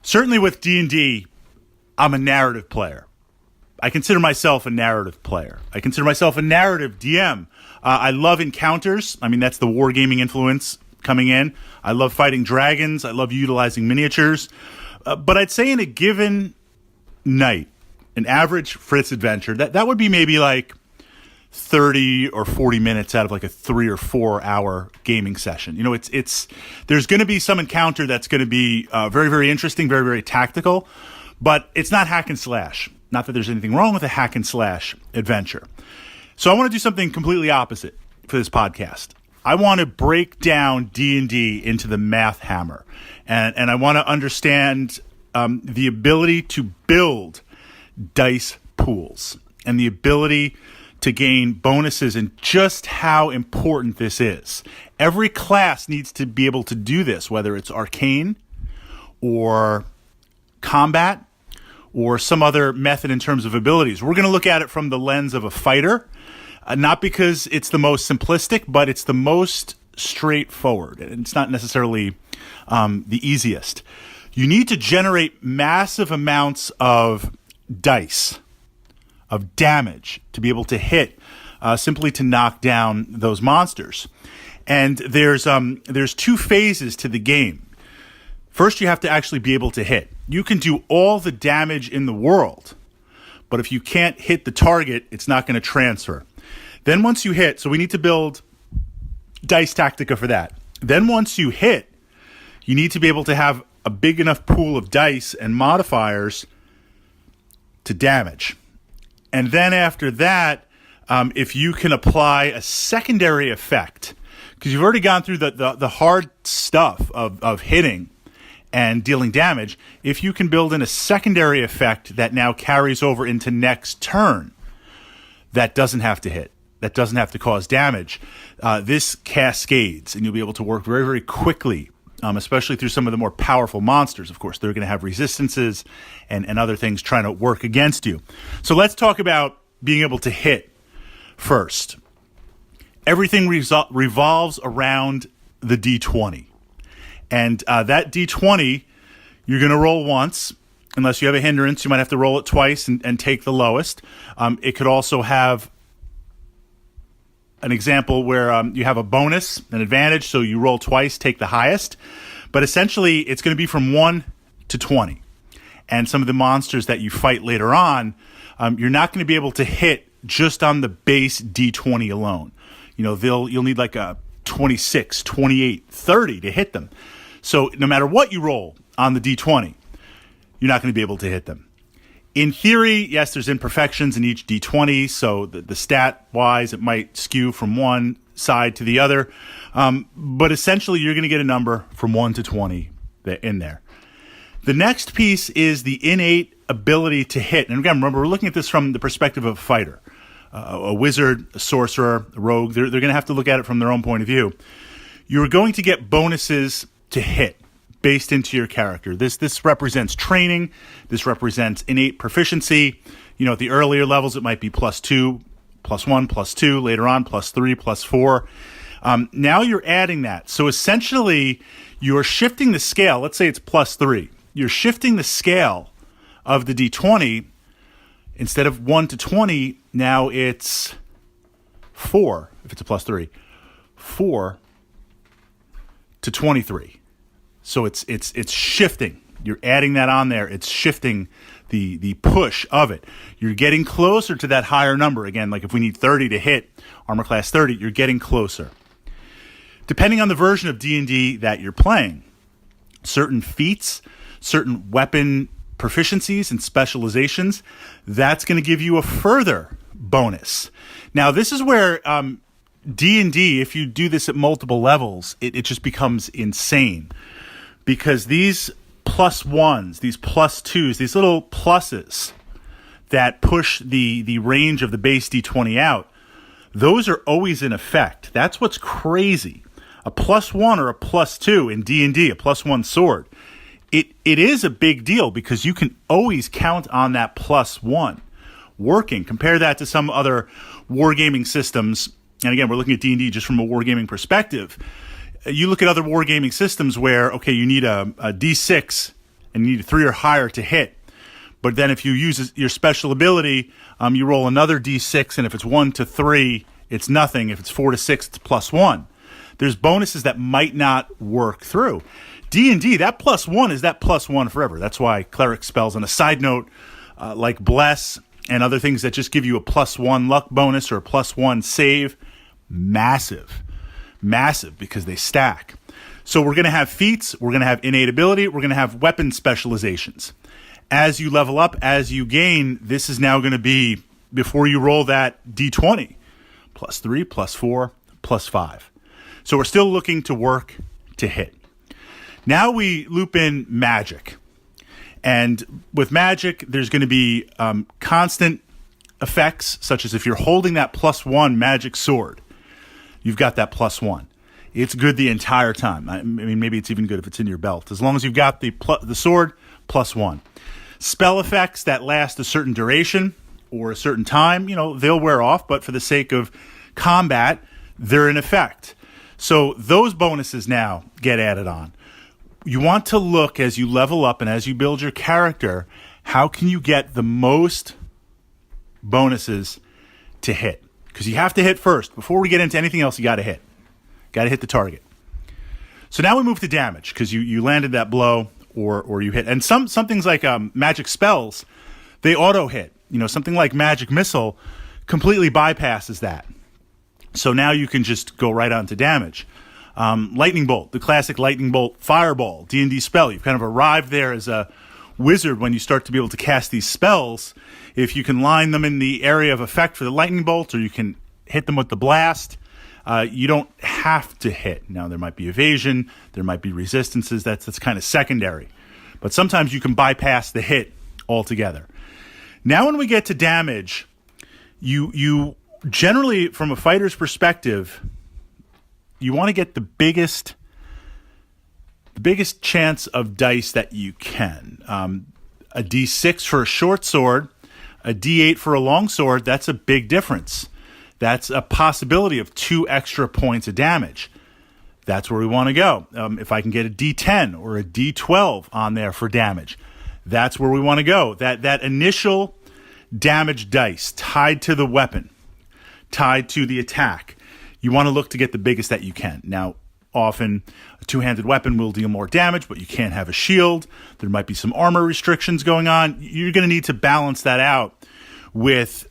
Certainly with D&D, I'm a narrative player. I consider myself a narrative player. I consider myself a narrative DM. I love encounters. I mean, that's the wargaming influence coming in. I love fighting dragons. I love utilizing miniatures. But I'd say in a given night, an average Fritz adventure, that would be maybe like 30 or 40 minutes out of like a 3 or 4 hour gaming session. You know, there's going to be some encounter that's going to be very, very interesting, very, very tactical, but it's not hack and slash. Not that there's anything wrong with a hack and slash adventure. So I want to do something completely opposite for this podcast. I want to break down D&D into the math hammer, and I want to understand the ability to build dice pools and the ability to gain bonuses and just how important this is. Every class needs to be able to do this, whether it's arcane or combat or some other method in terms of abilities. We're going to look at it from the lens of a fighter, not because it's the most simplistic, but it's the most straightforward. And it's not necessarily the easiest. You need to generate massive amounts of dice, of damage, to be able to hit, simply to knock down those monsters. And there's 2 phases to the game. First, you have to actually be able to hit. You can do all the damage in the world, but if you can't hit the target, it's not going to transfer. Then once you hit, so we need to build Dice Tactica for that. Then once you hit, you need to be able to have a big enough pool of dice and modifiers to damage. And then after that, if you can apply a secondary effect, because you've already gone through the hard stuff of hitting and dealing damage, if you can build in a secondary effect that now carries over into next turn, that doesn't have to hit, that doesn't have to cause damage, this cascades, and you'll be able to work very, very quickly, especially through some of the more powerful monsters. Of course, they're going to have resistances and other things trying to work against you. So let's talk about being able to hit first. Everything revolves around the D20. And that D20, you're going to roll once. Unless you have a hindrance, you might have to roll it twice and take the lowest. It could also have an example where you have a bonus, an advantage, so you roll twice, take the highest. But essentially, it's going to be from 1 to 20. And some of the monsters that you fight later on, you're not going to be able to hit just on the base D20 alone. You know, you'll need like a 26, 28, 30 to hit them. So no matter what you roll on the D20, you're not going to be able to hit them. In theory, yes, there's imperfections in each D20, so the stat-wise, it might skew from one side to the other. But essentially, you're going to get a number from 1 to 20 in there. The next piece is the innate ability to hit. And again, remember, we're looking at this from the perspective of a fighter. A wizard, a sorcerer, a rogue, they're going to have to look at it from their own point of view. You're going to get bonuses to hit based into your character. This represents training. This represents innate proficiency. You know, at the earlier levels, it might be +2, +1, +2. Later on, +3, +4. Now you're adding that. So essentially, you're shifting the scale. Let's say it's +3. You're shifting the scale of the D20. Instead of 1 to 20, now it's 4, if it's a +3. 4 to 23. So it's shifting. You're adding that on there. It's shifting the push of it. You're getting closer to that higher number. Again, like if we need 30 to hit armor class 30, you're getting closer. Depending on the version of D&D that you're playing, certain feats, certain weapon proficiencies and specializations, that's going to give you a further bonus. Now, this is where D&D, if you do this at multiple levels, it just becomes insane. Because these +1s, these +2s, these little pluses that push the range of the base D20 out, those are always in effect. That's what's crazy. A +1 or a +2 in D&D, a +1 sword, it is a big deal because you can always count on that +1 working. Compare that to some other wargaming systems. And again, we're looking at D&D just from a wargaming perspective. You look at other wargaming systems where, okay, you need a D6 and you need a 3 or higher to hit. But then if you use your special ability, you roll another d6, and if it's 1 to 3, it's nothing. If it's 4 to 6, it's +1. There's bonuses that might not work through. D&D, that +1 is that +1 forever. That's why cleric spells, on a side note, like Bless and other things that just give you a +1 luck bonus or a +1 save, massive, because they stack. So we're going to have feats, we're going to have innate ability, we're going to have weapon specializations. As you level up, as you gain, this is now going to be, before you roll that d20, +3, +4, +5. So we're still looking to work to hit. Now we loop in magic. And with magic, there's going to be constant effects, such as if you're holding that +1 magic sword, you've got that +1. It's good the entire time. I mean, maybe it's even good if it's in your belt. As long as you've got the sword, +1. Spell effects that last a certain duration or a certain time, they'll wear off, but for the sake of combat, they're in effect. So those bonuses now get added on. You want to look, as you level up and as you build your character, how can you get the most bonuses to hit? Because you have to hit first. Before we get into anything else, you got to hit. Got to hit the target. So now we move to damage, because you landed that blow or you hit. And some things like magic spells, they auto hit. Something like magic missile completely bypasses that. So now you can just go right on to damage. Lightning bolt, the classic lightning bolt fireball, D&D spell. You've kind of arrived there as a wizard when you start to be able to cast these spells. If you can line them in the area of effect for the lightning bolt, or you can hit them with the blast, you don't have to hit. Now, there might be evasion, there might be resistances, that's kind of secondary. But sometimes you can bypass the hit altogether. Now when we get to damage, you generally, from a fighter's perspective, you want to get the biggest chance of dice that you can. A D6 for a short sword, a D8 for a long sword, that's a big difference. That's a possibility of 2 extra points of damage. That's where we want to go. If I can get a D10 or a D12 on there for damage, that's where we want to go. That initial damage dice tied to the weapon, tied to the attack, you want to look to get the biggest that you can. Now, often a 2-handed weapon will deal more damage, but you can't have a shield. There might be some armor restrictions going on. You're going to need to balance that out with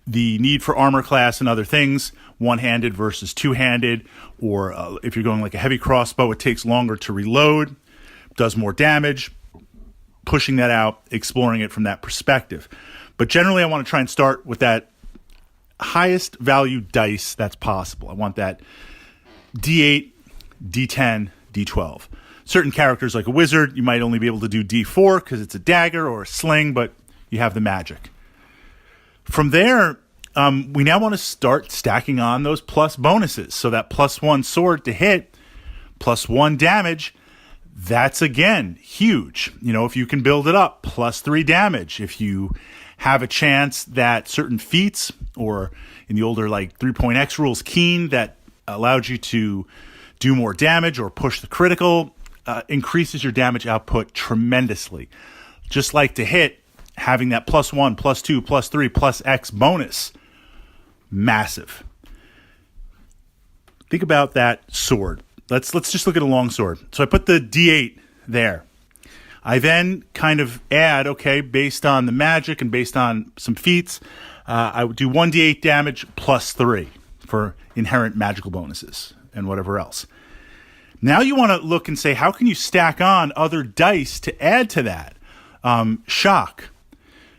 the need for armor class and other things, 1-handed versus 2-handed, or if you're going like a heavy crossbow, it takes longer to reload, does more damage, pushing that out, exploring it from that perspective. But generally, I want to try and start with that highest value dice that's possible. I want that D8, D10, D12. Certain characters, like a wizard, you might only be able to do D4 because it's a dagger or a sling, but you have the magic. From there, we now want to start stacking on those plus bonuses. So that +1 sword to hit, +1 damage, that's again huge. If you can build it up, +3 damage. If you have a chance that certain feats, or in the older like 3.x rules, keen, that allowed you to do more damage or push the critical, increases your damage output tremendously. Just like to hit, having that +1, +2, +3, +X bonus, massive. Think about that sword. Let's just look at a long sword. So I put the D8 there. I then kind of add, based on the magic and based on some feats, I would do 1d8 damage +3 for inherent magical bonuses and whatever else. Now you want to look and say, how can you stack on other dice to add to that? Shock,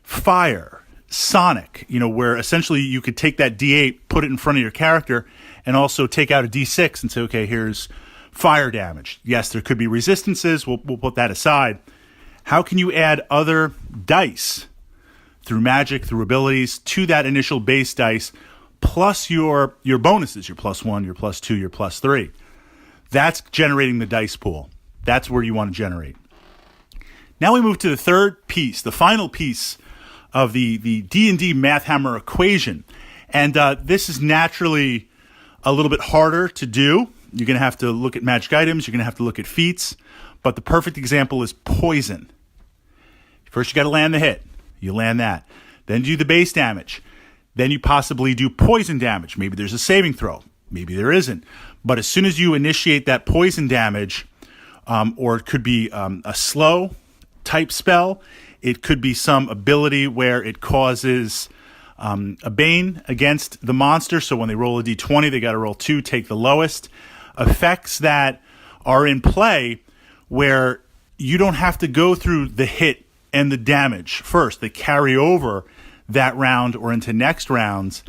fire, sonic, where essentially you could take that D8, put it in front of your character, and also take out a D6 and say, here's fire damage. Yes, there could be resistances. We'll put that aside. How can you add other dice through magic, through abilities, to that initial base dice, plus your bonuses, your +1, your +2, your +3? That's generating the dice pool. That's where you want to generate. Now we move to the third piece, the final piece of the D&D Math Hammer equation. And this is naturally a little bit harder to do. You're going to have to look at magic items. You're going to have to look at feats. but the perfect example is poison. First, you got to land the hit. You land that. Then do the base damage. Then you possibly do poison damage. Maybe there's a saving throw. Maybe there isn't. But as soon as you initiate that poison damage, or it could be a slow type spell, it could be some ability where it causes a bane against the monster. So when they roll a d20, they got to roll 2, take the lowest. Effects that are in play where you don't have to go through the hit and the damage first. They carry over that round or into next rounds.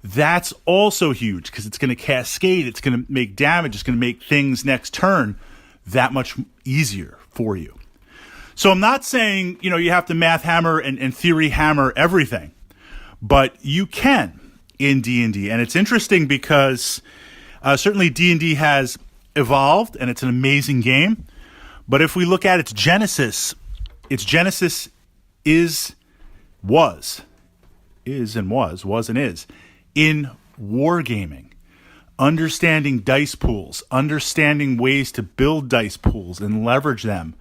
That's also huge because it's going to cascade. It's going to make damage. It's going to make things next turn that much easier for you. So I'm not saying, you have to math hammer and theory hammer everything, but you can in D&D. And it's interesting because certainly D&D has evolved and it's an amazing game. But if we look at its genesis was and is in wargaming, understanding dice pools, understanding ways to build dice pools and leverage them.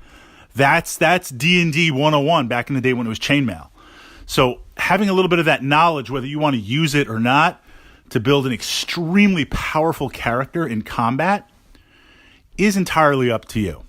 That's D&D 101 back in the day when it was chainmail. So having a little bit of that knowledge, whether you want to use it or not, to build an extremely powerful character in combat is entirely up to you.